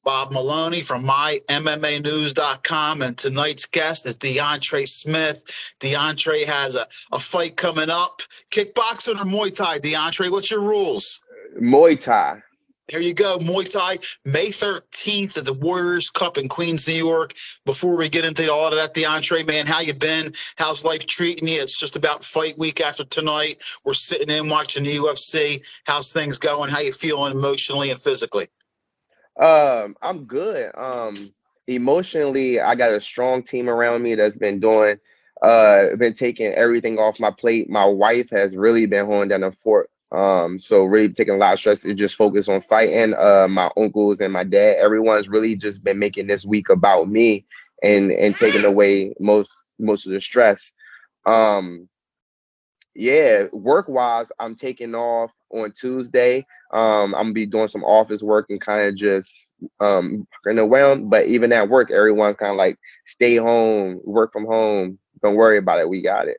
Bob Maloney from MyMMAnews.com, and tonight's guest is Deauntra Smith. Deauntra has a fight coming up. Kickboxing or Muay Thai, Deauntra? What's your rules? Muay Thai. There you go, Muay Thai, May 13th at the Warriors Cup in Queens, New York. Before we get into all of that, Deauntra, man, how you been? How's life treating you? It's just about fight week after tonight. We're sitting in watching the UFC. How's things going? How you feeling emotionally and physically? I'm good. Emotionally, I got a strong team around me that's been taking everything off my plate. My wife has really been holding down the fort. So really taking a lot of stress to just focus on fighting. My uncles and my dad, everyone's really just been making this week about me and taking away most of the stress. Um, yeah, work wise, I'm taking off on Tuesday. I'm gonna be doing some office work and kind of just in around. But even at work, everyone's kind of like, stay home, work from home. Don't worry about it. We got it.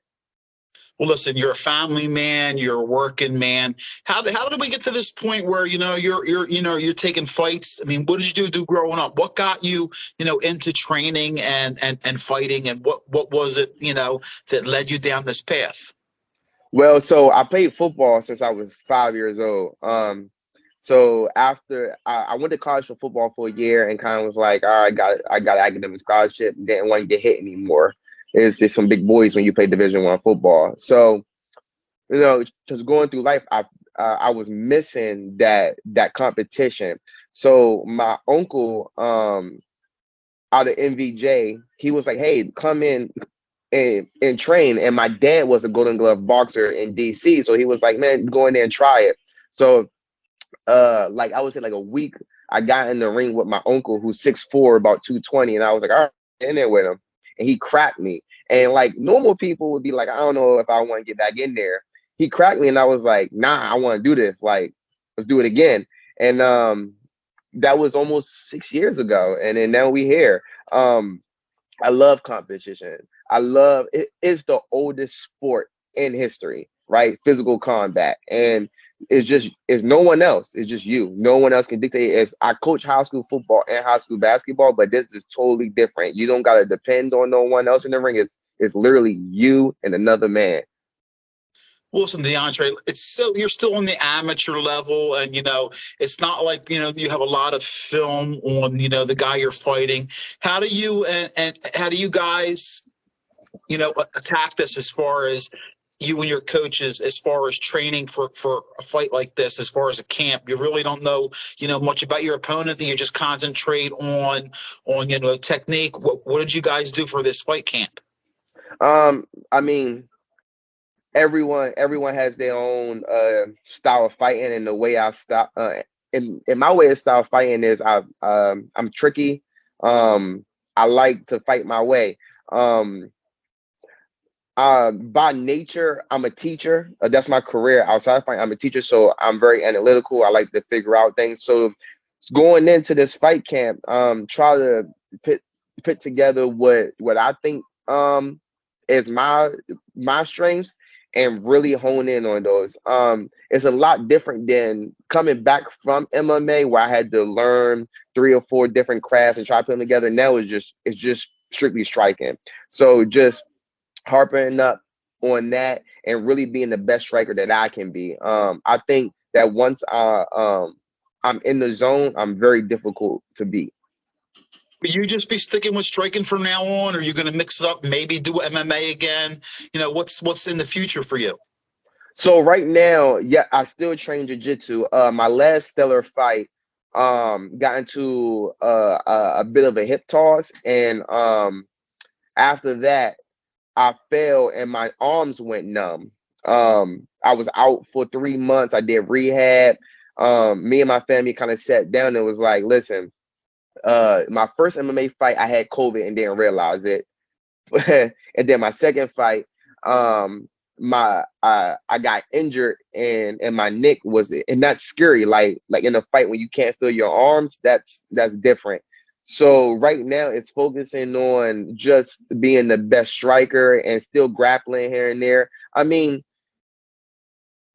Well, listen, you're a family man, you're a working man. How did we get to this point where you're taking fights? I mean, what did you do growing up? What got you into training and fighting, and what was it that led you down this path? Well, so I played football since I was 5 years old. So after I went to college for football for a year and kind of was like, all right, I got an academic scholarship, didn't want to get hit anymore. It's some big boys when you play Division I football. So just going through life, I was missing that competition. So my uncle, out of MVJ, he was like, hey, come in and train. And my dad was a Golden Glove boxer in DC, so he was like, man, go in there and try it. So like I would say like a week, I got in the ring with my uncle who's 6'4", about 220, and I was like, all right, in there with him, and he cracked me. And like normal people would be like, I don't know if I want to get back in there. He cracked me, and I was like, nah, I want to do this. Like, let's do it again. And that was almost 6 years ago, and then now we here. I love competition. I love it. It's the oldest sport in history, right? Physical combat, and it's no one else. It's just you. No one else can dictate. It's I coach high school football and high school basketball, but this is totally different. You don't gotta depend on no one else in the ring. It's literally you and another man. Listen, Deauntra, you're still on the amateur level, and it's not like you have a lot of film on the guy you're fighting. How do you and how do you guys attack this as far as you and your coaches, as far as training for a fight like this, as far as a camp? You really don't know much about your opponent, and you just concentrate on technique. What did you guys do for this fight camp? I mean, everyone has their own style of fighting, and the way I stop in my way of style of fighting is I'm tricky. I like to fight my way. Um, by nature, I'm a teacher. That's my career outside of fighting. I'm a teacher, so I'm very analytical. I like to figure out things. So going into this fight camp, try to put put together what I think is my strengths and really hone in on those. It's a lot different than coming back from MMA where I had to learn 3 or 4 different crafts and try to put them together. Now it's just strictly striking. So just harping up on that and really being the best striker that I can be. I think that once I'm in the zone, I'm very difficult to beat. Will you just be sticking with striking from now on, or are you going to mix it up, maybe do MMA again? What's in the future for you? So right now, yeah, I still train jiu-jitsu. My last stellar fight, got into a bit of a hip toss, and after that, I fell and my arms went numb. I was out for 3 months. I did rehab. Me and my family kind of sat down and was like, listen, my first MMA fight, I had COVID and didn't realize it. And then my second fight, my I got injured and my neck was, and that's scary. Like in a fight when you can't feel your arms, that's different. So right now it's focusing on just being the best striker and still grappling here and there. I mean,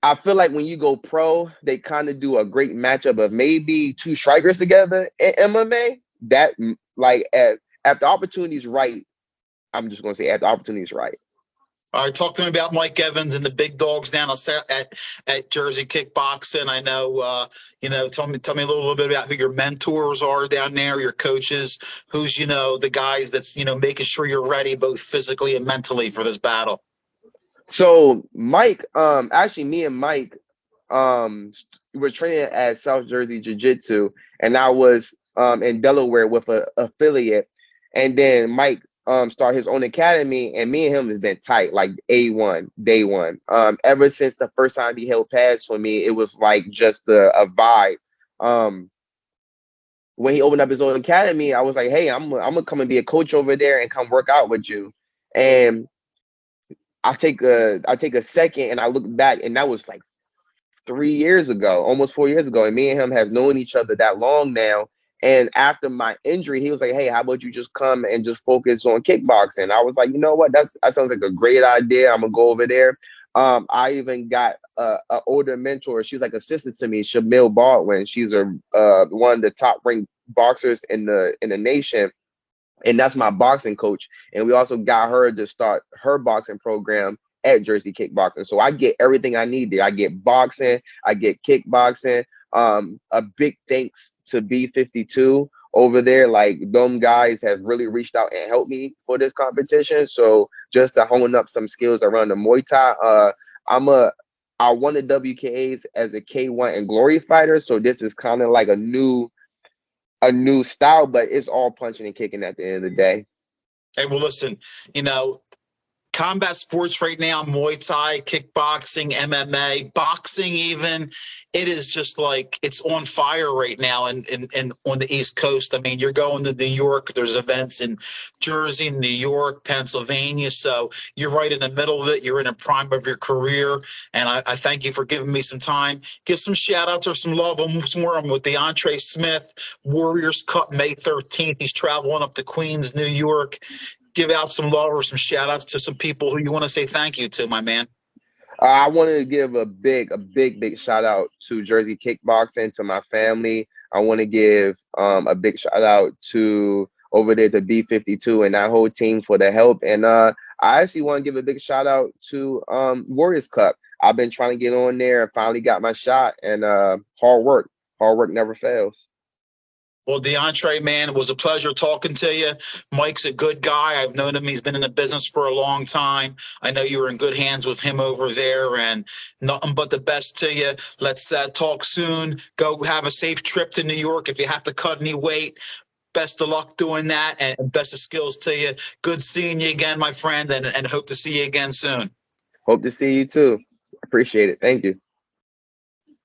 I feel like when you go pro, they kind of do a great matchup of maybe two strikers together in MMA. That like at the opportunity's right, I'm just gonna say at the opportunity's right. All right, talk to me about Mike Evans and the big dogs down at Jersey Kickboxing. I know, tell me a little bit about who your mentors are down there, your coaches, who's the guys that's making sure you're ready both physically and mentally for this battle. So Mike, actually, me and Mike, were training at South Jersey Jiu Jitsu, and I was in Delaware with a affiliate, and then Mike started his own academy, and me and him has been tight, like A1, day one. Ever since the first time he held pads for me, it was like just a vibe. Um, when he opened up his own academy, I was like, hey, I'm gonna come and be a coach over there and come work out with you. And I take a second and I look back, and that was like 3 years ago, almost 4 years ago. And me and him have known each other that long now. And after my injury, he was like, hey, how about you just come and just focus on kickboxing? I was like, you know what? That sounds like a great idea. I'm gonna go over there. I even got a older mentor. She's like a sister to me, Shamil Baldwin. She's one of the top ranked boxers in the nation, and that's my boxing coach. And we also got her to start her boxing program at Jersey Kickboxing. So I get everything I need there. I get boxing, I get kickboxing. A big thanks to B52 over there. Like, them guys have really reached out and helped me for this competition. So just to hone up some skills around the Muay Thai. I won the WKAs as a K1 and Glory fighter. So this is kind of like a new style, but it's all punching and kicking at the end of the day. Hey, well, listen, you know, combat sports right now, Muay Thai, kickboxing, MMA, boxing even, it is just like it's on fire right now and on the East Coast. I mean, you're going to New York, there's events in Jersey, New York, Pennsylvania. So you're right in the middle of it. You're in a prime of your career. And I thank you for giving me some time. Give some shout outs or some love. I'm with Deauntra Smith, Warriors Cup, May 13th. He's traveling up to Queens, New York. Give out some love or some shout outs to some people who you want to say thank you to, my man. I wanted to give a big shout out to Jersey Kickboxing, to my family. I want to give a big shout out to over there to B52 and that whole team for the help. And I actually want to give a big shout out to Warriors Cup. I've been trying to get on there and finally got my shot. And hard work never fails. Well, Deauntra, man, it was a pleasure talking to you. Mike's a good guy. I've known him. He's been in the business for a long time. I know you were in good hands with him over there, and nothing but the best to you. Let's talk soon. Go have a safe trip to New York. If you have to cut any weight, best of luck doing that, and best of skills to you. Good seeing you again, my friend, and hope to see you again soon. Hope to see you too. Appreciate it. Thank you.